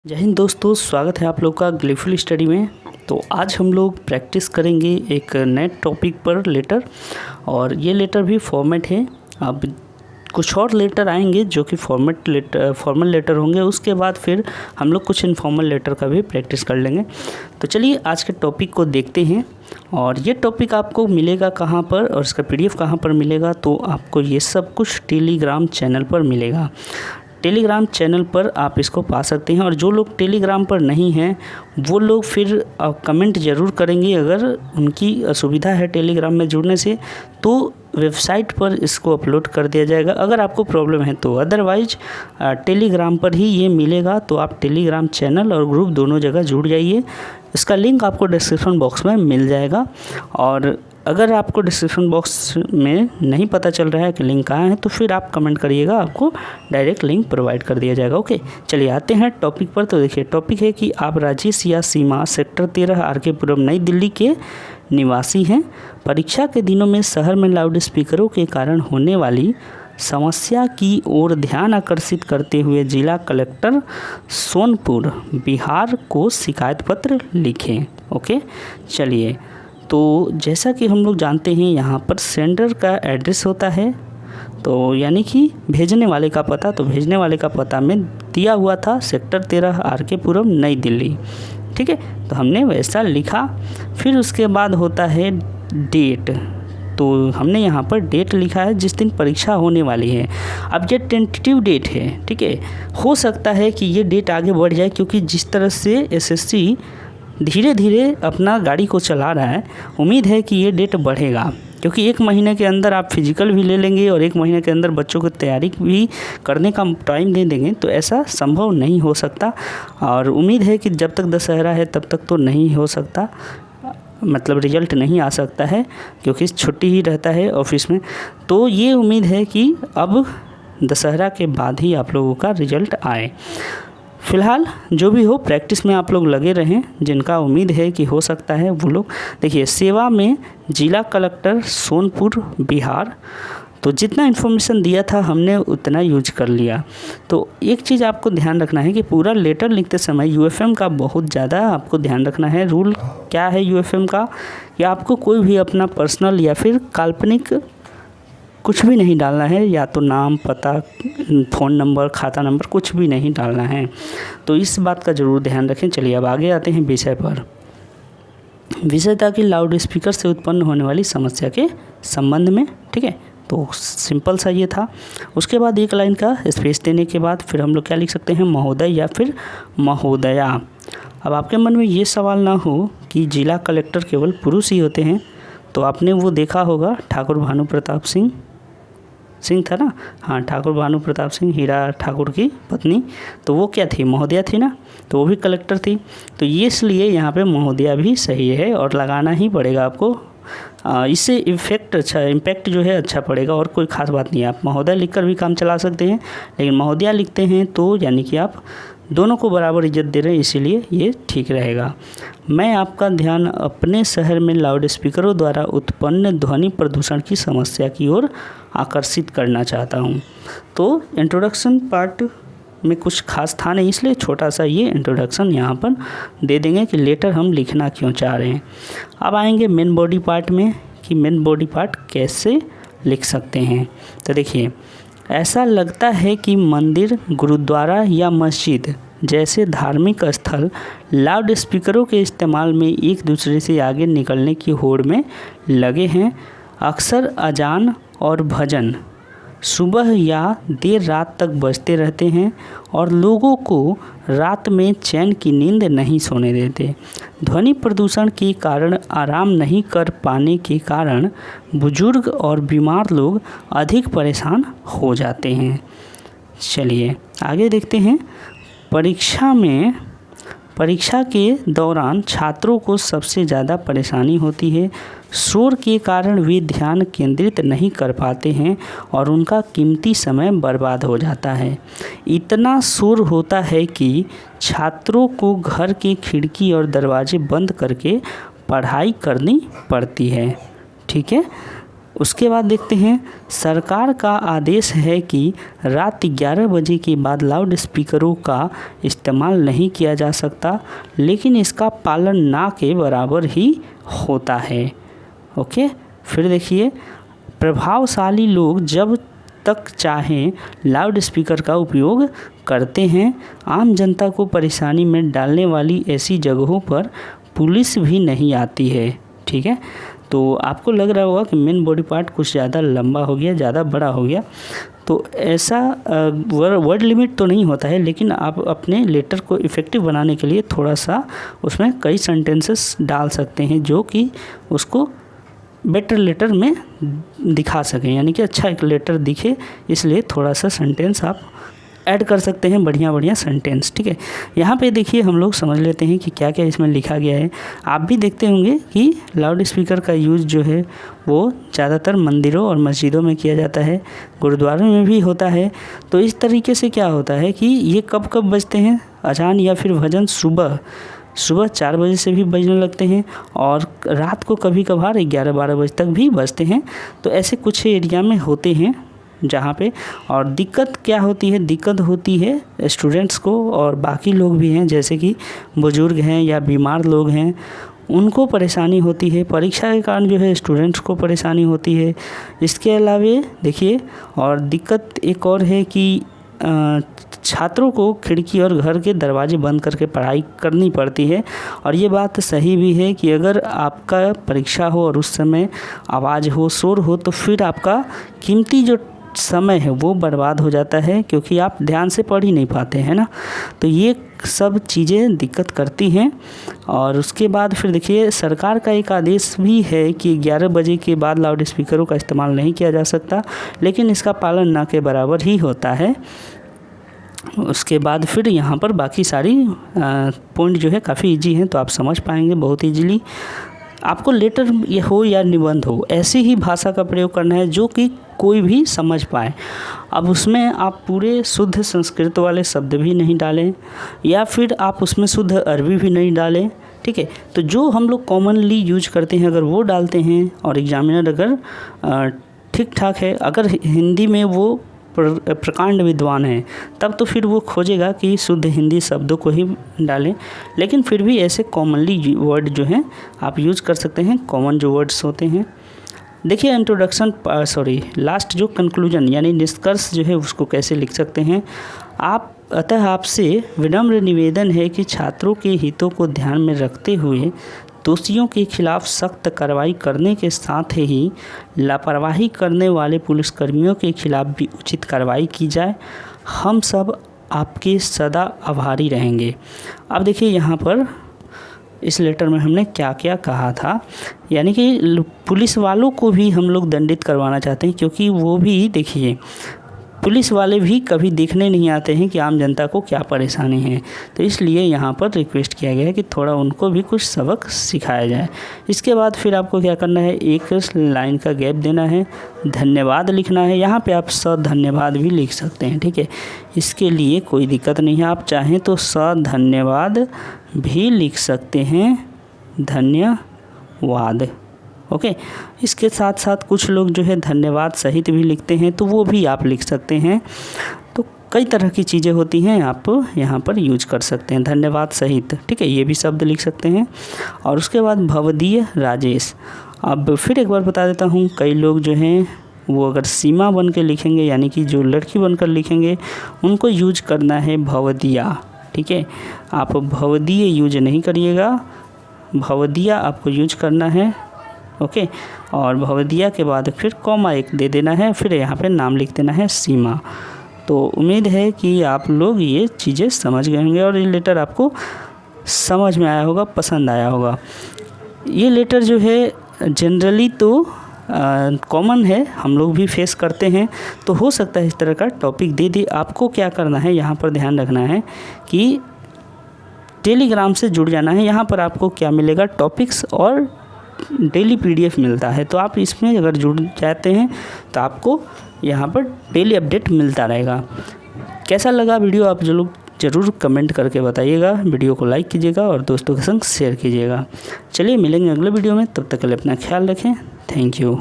जय हिंद दोस्तों, स्वागत है आप लोग का ग्लीफुल स्टडी में। तो आज हम लोग प्रैक्टिस करेंगे एक नए टॉपिक पर लेटर, और ये लेटर भी फॉर्मेट है। अब कुछ और लेटर आएंगे जो कि फॉर्मल लेटर होंगे। उसके बाद फिर हम लोग कुछ इनफॉर्मल लेटर का भी प्रैक्टिस कर लेंगे। तो चलिए आज के टॉपिक को देखते हैं। और ये टॉपिक आपको मिलेगा कहाँ पर और इसका पीडीएफ कहाँ पर मिलेगा, तो आपको ये सब कुछ टेलीग्राम चैनल पर मिलेगा। टेलीग्राम चैनल पर आप इसको पा सकते हैं। और जो लोग टेलीग्राम पर नहीं हैं वो लोग फिर कमेंट ज़रूर करेंगे। अगर उनकी असुविधा है टेलीग्राम में जुड़ने से तो वेबसाइट पर इसको अपलोड कर दिया जाएगा, अगर आपको प्रॉब्लम है तो। अदरवाइज टेलीग्राम पर ही ये मिलेगा। तो आप टेलीग्राम चैनल और ग्रुप दोनों जगह जुड़ जाइए। इसका लिंक आपको डिस्क्रिप्शन बॉक्स में मिल जाएगा। और अगर आपको डिस्क्रिप्शन बॉक्स में नहीं पता चल रहा है कि लिंक कहाँ है तो फिर आप कमेंट करिएगा, आपको डायरेक्ट लिंक प्रोवाइड कर दिया जाएगा। ओके, चलिए आते हैं टॉपिक पर। तो देखिए टॉपिक है कि आप राजेश या सीमा सेक्टर 13 आर.के. पुरम नई दिल्ली के निवासी हैं। परीक्षा के दिनों में शहर में लाउड स्पीकरों के कारण होने वाली समस्या की ओर ध्यान आकर्षित करते हुए जिला कलेक्टर सोनपुर बिहार को शिकायत पत्र लिखें। ओके, चलिए। तो जैसा कि हम लोग जानते हैं यहाँ पर सेंडर का एड्रेस होता है, तो यानी कि भेजने वाले का पता। तो भेजने वाले का पता में दिया हुआ था सेक्टर 13 आर.के. पुरम नई दिल्ली। ठीक है, तो हमने वैसा लिखा। फिर उसके बाद होता है डेट। तो हमने यहाँ पर डेट लिखा है जिस दिन परीक्षा होने वाली है। अब ये टेंटेटिव डेट है, ठीक है। हो सकता है कि ये डेट आगे बढ़ जाए, क्योंकि जिस तरह से एसएससी धीरे धीरे अपना गाड़ी को चला रहा है, उम्मीद है कि ये डेट बढ़ेगा। क्योंकि एक महीने के अंदर आप फिजिकल भी ले लेंगे और एक महीने के अंदर बच्चों को तैयारी भी करने का टाइम दे देंगे, तो ऐसा संभव नहीं हो सकता। और उम्मीद है कि जब तक दशहरा है तब तक तो नहीं हो सकता, मतलब रिजल्ट नहीं आ सकता है, क्योंकि छुट्टी ही रहता है ऑफिस में। तो ये उम्मीद है कि अब दशहरा के बाद ही आप लोगों का रिजल्ट आए। फ़िलहाल जो भी हो, प्रैक्टिस में आप लोग लगे रहें। जिनका उम्मीद है कि हो सकता है वो लोग देखिए, सेवा में जिला कलेक्टर सोनपुर बिहार। तो जितना इन्फॉर्मेशन दिया था हमने उतना यूज कर लिया। तो एक चीज़ आपको ध्यान रखना है कि पूरा लेटर लिखते समय यूएफएम का बहुत ज़्यादा आपको ध्यान रखना है। रूल क्या है यूएफएम का, कि आपको कोई भी अपना पर्सनल या फिर काल्पनिक कुछ भी नहीं डालना है, या तो नाम, पता, फ़ोन नंबर, खाता नंबर, कुछ भी नहीं डालना है। तो इस बात का ज़रूर ध्यान रखें। चलिए अब आगे आते हैं विषय पर। विषय था कि लाउड स्पीकर से उत्पन्न होने वाली समस्या के संबंध में। ठीक है, तो सिंपल सा ये था। उसके बाद एक लाइन का स्पेस देने के बाद फिर हम लोग क्या लिख सकते हैं, महोदय या फिर महोदया। अब आपके मन में ये सवाल ना हो कि जिला कलेक्टर केवल पुरुष ही होते हैं। तो आपने वो देखा होगा, ठाकुर भानु प्रताप सिंह था ना। हाँ, ठाकुर भानु प्रताप सिंह, हीरा ठाकुर की पत्नी। तो वो क्या थी, महोदया थी ना। तो वो भी कलेक्टर थी। तो ये इसलिए यहाँ पे महोदया भी सही है और लगाना ही पड़ेगा आपको। इससे इम्पैक्ट जो है अच्छा पड़ेगा, और कोई ख़ास बात नहीं है। आप महोदय लिखकर भी काम चला सकते हैं, लेकिन महोदया लिखते हैं तो यानी कि आप दोनों को बराबर इज्जत दे रहे हैं, इसीलिए ये ठीक रहेगा। मैं आपका ध्यान अपने शहर में लाउड स्पीकरों द्वारा उत्पन्न ध्वनि प्रदूषण की समस्या की ओर आकर्षित करना चाहता हूँ। तो इंट्रोडक्शन पार्ट में कुछ खास था नहीं, इसलिए छोटा सा ये इंट्रोडक्शन यहाँ पर दे देंगे कि लेटर हम लिखना क्यों चाह रहे हैं। अब आएंगे मेन बॉडी पार्ट में, कि मेन बॉडी पार्ट कैसे लिख सकते हैं। तो देखिए, ऐसा लगता है कि मंदिर, गुरुद्वारा या मस्जिद जैसे धार्मिक स्थल लाउड स्पीकरों के इस्तेमाल में एक दूसरे से आगे निकलने की होड़ में लगे हैं। अक्सर अजान और भजन सुबह या देर रात तक बजते रहते हैं और लोगों को रात में चैन की नींद नहीं सोने देते। ध्वनि प्रदूषण के कारण आराम नहीं कर पाने के कारण बुजुर्ग और बीमार लोग अधिक परेशान हो जाते हैं। चलिए आगे देखते हैं। परीक्षा के दौरान छात्रों को सबसे ज़्यादा परेशानी होती है। शोर के कारण वे ध्यान केंद्रित नहीं कर पाते हैं और उनका कीमती समय बर्बाद हो जाता है। इतना शोर होता है कि छात्रों को घर की खिड़की और दरवाजे बंद करके पढ़ाई करनी पड़ती है। ठीक है, उसके बाद देखते हैं, सरकार का आदेश है कि रात 11 बजे के बाद लाउड स्पीकरों का इस्तेमाल नहीं किया जा सकता, लेकिन इसका पालन ना के बराबर ही होता है। ओके, फिर देखिए, प्रभावशाली लोग जब तक चाहें लाउड स्पीकर का उपयोग करते हैं। आम जनता को परेशानी में डालने वाली ऐसी जगहों पर पुलिस भी नहीं आती है। ठीक है, तो आपको लग रहा होगा कि मेन बॉडी पार्ट कुछ ज़्यादा लंबा हो गया, ज़्यादा बड़ा हो गया, तो ऐसा वर्ड लिमिट तो नहीं होता है, लेकिन आप अपने लेटर को इफ़ेक्टिव बनाने के लिए थोड़ा सा उसमें कई सेंटेंसेस डाल सकते हैं जो कि उसको बेटर लेटर में दिखा सकें, यानी कि अच्छा एक लेटर दिखे, इसलिए थोड़ा सा सेंटेंस आप ऐड कर सकते हैं, बढ़िया सेंटेंस। ठीक है, यहाँ पे देखिए हम लोग समझ लेते हैं कि क्या क्या इसमें लिखा गया है। आप भी देखते होंगे कि लाउड स्पीकर का यूज़ जो है वो ज़्यादातर मंदिरों और मस्जिदों में किया जाता है, गुरुद्वारों में भी होता है। तो इस तरीके से क्या होता है कि ये कब कब बजते हैं, अजान या फिर भजन सुबह 4 बजे से भी बजने लगते हैं, और रात को कभी कभार 11-12 बजे तक भी बजते हैं। तो ऐसे कुछ एरिया में होते हैं जहाँ पे, और दिक्कत क्या होती है, दिक्कत होती है स्टूडेंट्स को, और बाकी लोग भी हैं जैसे कि बुज़ुर्ग हैं या बीमार लोग हैं, उनको परेशानी होती है। परीक्षा के कारण जो है स्टूडेंट्स को परेशानी होती है। इसके अलावा देखिए, और दिक्कत एक और है कि छात्रों को खिड़की और घर के दरवाजे बंद करके पढ़ाई करनी पड़ती है। और ये बात सही भी है कि अगर आपका परीक्षा हो और उस समय आवाज़ हो, शोर हो, तो फिर आपका कीमती जो समय है वो बर्बाद हो जाता है, क्योंकि आप ध्यान से पढ़ ही नहीं पाते हैं ना। तो ये सब चीज़ें दिक्कत करती हैं। और उसके बाद फिर देखिए, सरकार का एक आदेश भी है कि 11 बजे के बाद लाउड स्पीकरों का इस्तेमाल नहीं किया जा सकता, लेकिन इसका पालन ना के बराबर ही होता है। उसके बाद फिर यहाँ पर बाकी सारी पॉइंट जो है काफ़ी इजी हैं, तो आप समझ पाएंगे बहुत ईजीली। आपको लेटर ये हो या निबंध हो, ऐसी ही भाषा का प्रयोग करना है जो कि कोई भी समझ पाए। अब उसमें आप पूरे शुद्ध संस्कृत वाले शब्द भी नहीं डालें, या फिर आप उसमें शुद्ध अरबी भी नहीं डालें। ठीक है, तो जो हम लोग कॉमनली यूज करते हैं अगर वो डालते हैं, और एग्जामिनर अगर ठीक ठाक है, अगर हिंदी में वो प्रकांड विद्वान है, तब तो फिर वो खोजेगा कि शुद्ध हिंदी शब्दों को ही डालें। लेकिन फिर भी ऐसे कॉमनली वर्ड जो हैं आप यूज़ कर सकते हैं, कॉमन जो वर्ड्स होते हैं। देखिए इंट्रोडक्शन लास्ट जो कंक्लूजन यानी निष्कर्ष जो है उसको कैसे लिख सकते हैं आप। अतः आपसे विनम्र निवेदन है कि छात्रों के हितों को ध्यान में रखते हुए दोषियों के खिलाफ सख्त कार्रवाई करने के साथ ही लापरवाही करने वाले पुलिसकर्मियों के खिलाफ भी उचित कार्रवाई की जाए। हम सब आपके सदा आभारी रहेंगे। अब देखिए यहाँ पर इस लेटर में हमने क्या क्या कहा था, यानी कि पुलिस वालों को भी हम लोग दंडित करवाना चाहते हैं, क्योंकि वो भी देखिए पुलिस वाले भी कभी देखने नहीं आते हैं कि आम जनता को क्या परेशानी है। तो इसलिए यहाँ पर रिक्वेस्ट किया गया है कि थोड़ा उनको भी कुछ सबक सिखाया जाए। इसके बाद फिर आपको क्या करना है, एक लाइन का गैप देना है, धन्यवाद लिखना है। यहाँ पे आप धन्यवाद भी लिख सकते हैं, ठीक है, इसके लिए कोई दिक्कत नहीं है। आप चाहें तो धन्यवाद भी लिख सकते हैं, धन्यवाद। ओके, इसके साथ साथ कुछ लोग जो है धन्यवाद सहित भी लिखते हैं, तो वो भी आप लिख सकते हैं। तो कई तरह की चीज़ें होती हैं, आप यहाँ पर यूज कर सकते हैं धन्यवाद सहित, ठीक है, ये भी शब्द लिख सकते हैं। और उसके बाद भवदीय राजेश। अब फिर एक बार बता देता हूँ, कई लोग जो हैं वो अगर सीमा बन के लिखेंगे, यानी कि जो लड़की बनकर लिखेंगे, उनको यूज करना है भवदिया, ठीक है। आप भवदीय यूज नहीं करिएगा, भवदिया आपको यूज करना है, ओके। और भवदिया के बाद फिर कॉमा एक दे देना है, फिर यहाँ पे नाम लिख देना है सीमा। तो उम्मीद है कि आप लोग ये चीज़ें समझ गए होंगे और ये लेटर आपको समझ में आया होगा, पसंद आया होगा। ये लेटर जो है जनरली तो कॉमन है, हम लोग भी फेस करते हैं, तो हो सकता है इस तरह का टॉपिक दे दे। आपको क्या करना है, यहाँ पर ध्यान रखना है कि टेलीग्राम से जुड़ जाना है। यहाँ पर आपको क्या मिलेगा, टॉपिक्स और डेली PDF मिलता है। तो आप इसमें अगर जुड़ जाते हैं तो आपको यहाँ पर डेली अपडेट मिलता रहेगा। कैसा लगा वीडियो आप जो लोग ज़रूर कमेंट करके बताइएगा। वीडियो को लाइक कीजिएगा और दोस्तों के संग शेयर कीजिएगा। चलिए मिलेंगे अगले वीडियो में, तब तक के लिए अपना ख्याल रखें। Thank you.